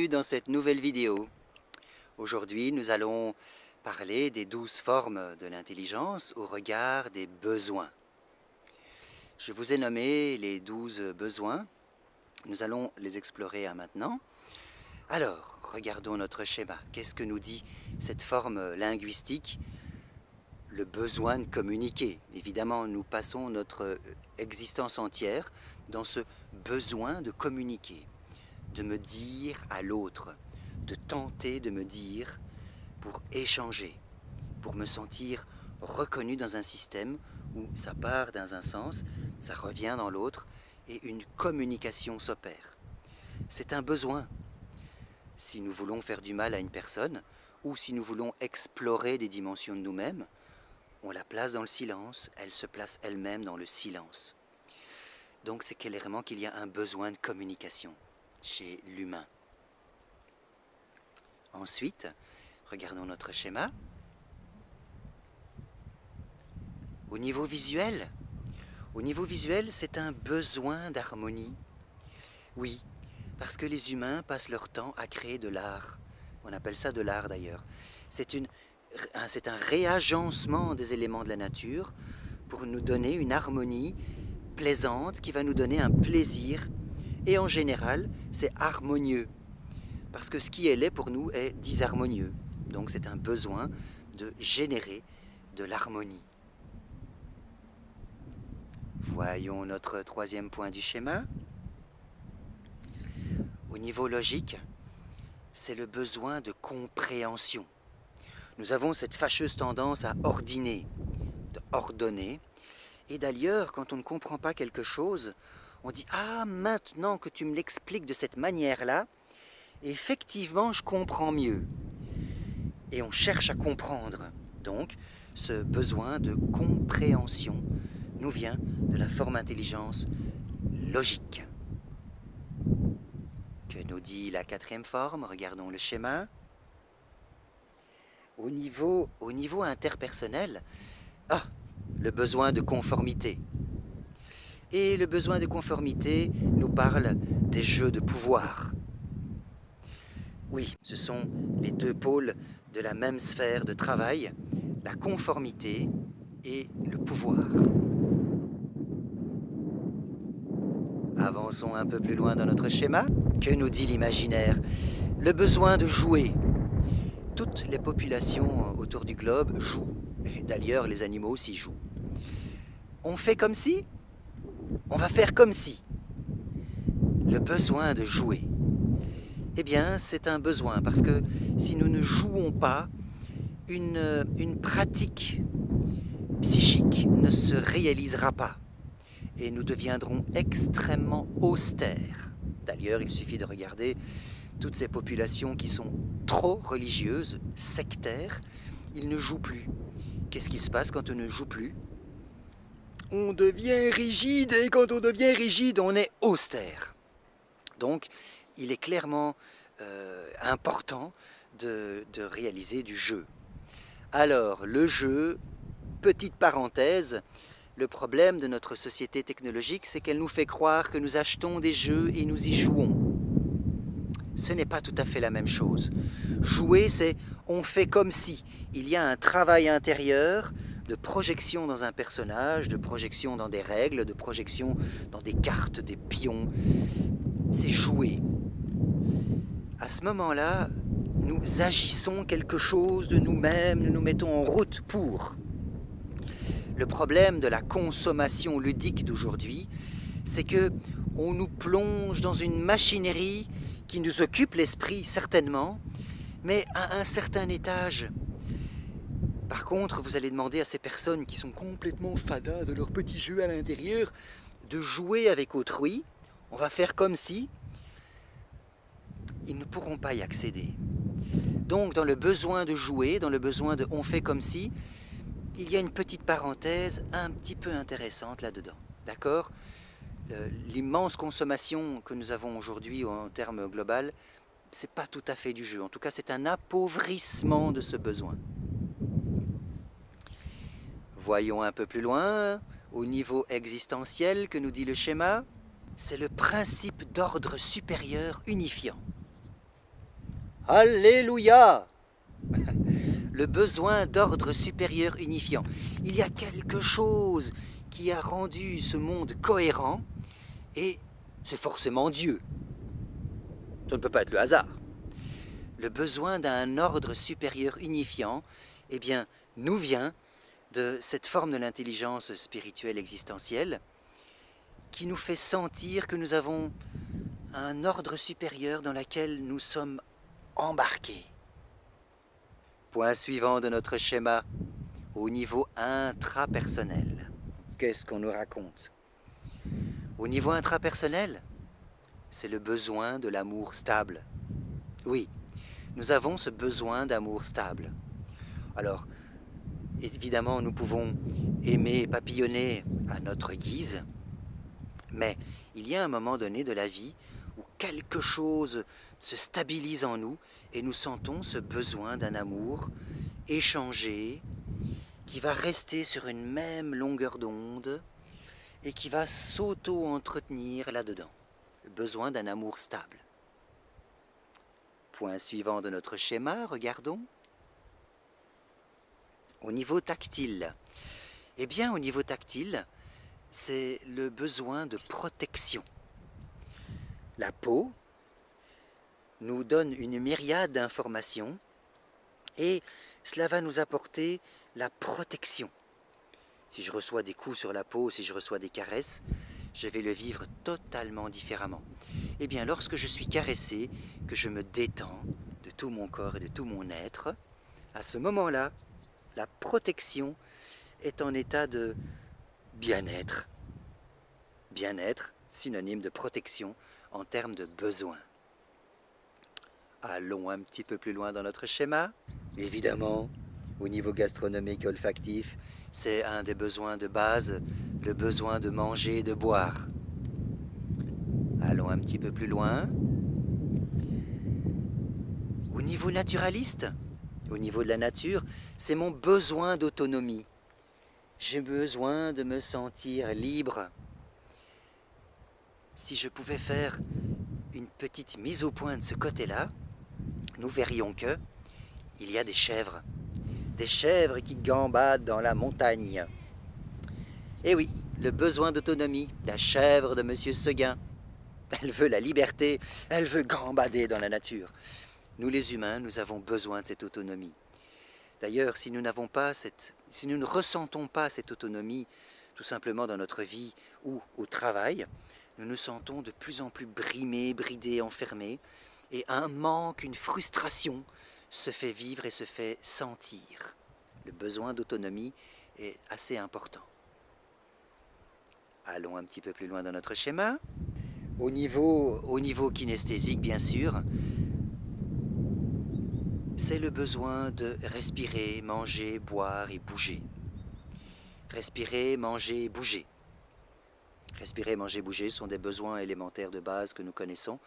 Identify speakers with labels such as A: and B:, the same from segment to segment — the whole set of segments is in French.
A: dans cette nouvelle vidéo. Aujourd'hui, nous allons parler des 12 formes de l'intelligence au regard des besoins. Je vous ai nommé les 12 besoins. Nous allons les explorer maintenant. Alors, regardons notre schéma. Qu'est-ce que nous dit cette forme linguistique? Le besoin de communiquer. Évidemment, nous passons notre existence entière dans ce besoin de communiquer, de me dire à l'autre, de tenter de me dire pour échanger, pour me sentir reconnu dans un système où ça part dans un sens, ça revient dans l'autre et une communication s'opère. C'est un besoin. Si nous voulons faire du mal à une personne ou si nous voulons explorer des dimensions de nous-mêmes, on la place dans le silence, elle se place elle-même dans le silence. Donc c'est clairement qu'il y a un besoin de communication chez l'humain. Ensuite, regardons notre schéma. Au niveau visuel, c'est un besoin d'harmonie. Oui, parce que les humains passent leur temps à créer de l'art. On appelle ça de l'art d'ailleurs. C'est un réagencement des éléments de la nature pour nous donner une harmonie plaisante qui va nous donner un plaisir. Et en général, c'est harmonieux. Parce que ce qui est laid pour nous est disharmonieux. Donc c'est un besoin de générer de l'harmonie. Voyons notre troisième point du schéma. Au niveau logique, c'est le besoin de compréhension. Nous avons cette fâcheuse tendance à ordonner. Et d'ailleurs, quand on ne comprend pas quelque chose, on dit « Ah, maintenant que tu me l'expliques de cette manière-là, effectivement, je comprends mieux. » Et on cherche à comprendre. Donc, ce besoin de compréhension nous vient de la forme intelligence logique. Que nous dit la quatrième forme? Regardons le schéma. Au niveau interpersonnel, le besoin de conformité. Et le besoin de conformité nous parle des jeux de pouvoir. Oui, ce sont les deux pôles de la même sphère de travail, la conformité et le pouvoir. Avançons un peu plus loin dans notre schéma. Que nous dit l'imaginaire? Le besoin de jouer. Toutes les populations autour du globe jouent. Et d'ailleurs, les animaux aussi jouent. On fait comme si? On va faire comme si. Le besoin de jouer. Eh bien, c'est un besoin, parce que si nous ne jouons pas, une pratique psychique ne se réalisera pas. Et nous deviendrons extrêmement austères. D'ailleurs, il suffit de regarder toutes ces populations qui sont trop religieuses, sectaires, ils ne jouent plus. Qu'est-ce qui se passe quand on ne joue plus? On devient rigide, et quand on devient rigide, on est austère. Donc, il est clairement important de réaliser du jeu. Alors, le jeu, petite parenthèse, le problème de notre société technologique, c'est qu'elle nous fait croire que nous achetons des jeux et nous y jouons. Ce n'est pas tout à fait la même chose. Jouer, c'est on fait comme si. Il y a un travail intérieur de projection dans un personnage, de projection dans des règles, de projection dans des cartes, des pions. C'est jouer. À ce moment-là, nous agissons quelque chose de nous-mêmes, nous nous mettons en route pour. Le problème de la consommation ludique d'aujourd'hui, c'est que on nous plonge dans une machinerie qui nous occupe l'esprit, certainement, mais à un certain étage. Par contre, vous allez demander à ces personnes qui sont complètement fadas de leur petit jeu à l'intérieur de jouer avec autrui. On va faire comme si. Ils ne pourront pas y accéder. Donc, dans le besoin de jouer, dans le besoin de on fait comme si, il y a une petite parenthèse un petit peu intéressante là-dedans. D'accord? L'immense consommation que nous avons aujourd'hui en termes global, c'est pas tout à fait du jeu. En tout cas, c'est un appauvrissement de ce besoin. Voyons un peu plus loin, au niveau existentiel que nous dit le schéma, c'est le principe d'ordre supérieur unifiant. Alléluia! Le besoin d'ordre supérieur unifiant. Il y a quelque chose qui a rendu ce monde cohérent, et c'est forcément Dieu. Ça ne peut pas être le hasard. Le besoin d'un ordre supérieur unifiant, eh bien, nous vient de cette forme de l'intelligence spirituelle existentielle qui nous fait sentir que nous avons un ordre supérieur dans lequel nous sommes embarqués. Point suivant de notre schéma, au niveau intrapersonnel. Qu'est-ce qu'on nous raconte? Au niveau intrapersonnel, c'est le besoin de l'amour stable. Oui, nous avons ce besoin d'amour stable. Alors, évidemment, nous pouvons aimer et papillonner à notre guise, mais il y a un moment donné de la vie où quelque chose se stabilise en nous et nous sentons ce besoin d'un amour échangé qui va rester sur une même longueur d'onde et qui va s'auto-entretenir là-dedans. Le besoin d'un amour stable. Point suivant de notre schéma, regardons. Au niveau tactile. Eh bien, au niveau tactile, c'est le besoin de protection. La peau nous donne une myriade d'informations et cela va nous apporter la protection. Si je reçois des coups sur la peau, si je reçois des caresses, je vais le vivre totalement différemment. Eh bien, lorsque je suis caressé, que je me détends de tout mon corps et de tout mon être, à ce moment-là, la protection est en état de bien-être. Bien-être, synonyme de protection en termes de besoin. Allons un petit peu plus loin dans notre schéma. Évidemment, au niveau gastronomique olfactif, c'est un des besoins de base, le besoin de manger et de boire. Allons un petit peu plus loin. Au niveau naturaliste, au niveau de la nature, c'est mon besoin d'autonomie. J'ai besoin de me sentir libre. Si je pouvais faire une petite mise au point de ce côté-là, nous verrions que il y a des chèvres qui gambadent dans la montagne. Et oui, le besoin d'autonomie, la chèvre de Monsieur Seguin. Elle veut la liberté, elle veut gambader dans la nature. Nous les humains, nous avons besoin de cette autonomie. D'ailleurs, si nous ne ressentons pas cette autonomie, tout simplement dans notre vie ou au travail, nous nous sentons de plus en plus brimés, bridés, enfermés, et un manque, une frustration se fait vivre et se fait sentir. Le besoin d'autonomie est assez important. Allons un petit peu plus loin dans notre schéma. Au niveau kinesthésique, bien sûr, c'est le besoin de respirer, manger, boire et bouger. Respirer, manger, bouger. Respirer, manger, bouger sont des besoins élémentaires de base que nous connaissons.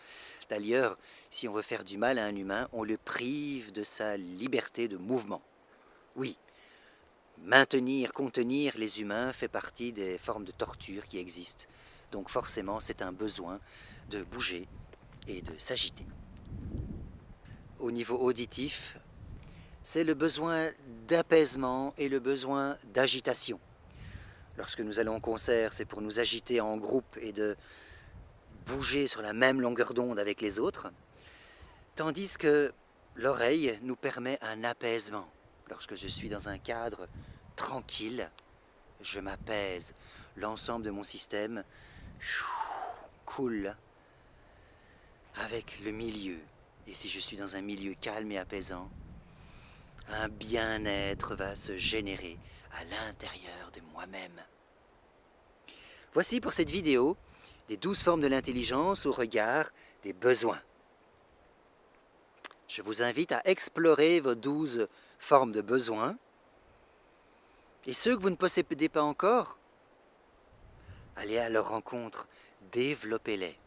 A: D'ailleurs, si on veut faire du mal à un humain, on le prive de sa liberté de mouvement. Oui, maintenir, contenir les humains fait partie des formes de torture qui existent. Donc forcément, c'est un besoin de bouger et de s'agiter. Au niveau auditif, c'est le besoin d'apaisement et le besoin d'agitation. Lorsque nous allons au concert, c'est pour nous agiter en groupe et de bouger sur la même longueur d'onde avec les autres, tandis que l'oreille nous permet un apaisement. Lorsque je suis dans un cadre tranquille, je m'apaise. L'ensemble de mon système coule avec le milieu. Et si je suis dans un milieu calme et apaisant, un bien-être va se générer à l'intérieur de moi-même. Voici pour cette vidéo les 12 formes de l'intelligence au regard des besoins. Je vous invite à explorer vos 12 formes de besoins. Et ceux que vous ne possédez pas encore, allez à leur rencontre, développez-les.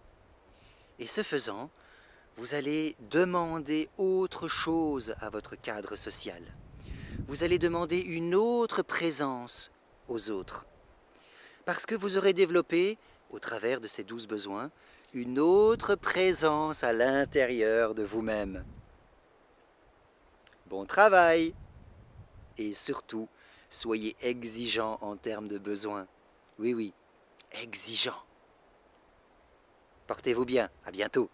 A: Et ce faisant, vous allez demander autre chose à votre cadre social. Vous allez demander une autre présence aux autres. Parce que vous aurez développé, au travers de ces 12 besoins, une autre présence à l'intérieur de vous-même. Bon travail. Et surtout, soyez exigeants en termes de besoins. Oui, oui, exigeants. Portez-vous bien, à bientôt.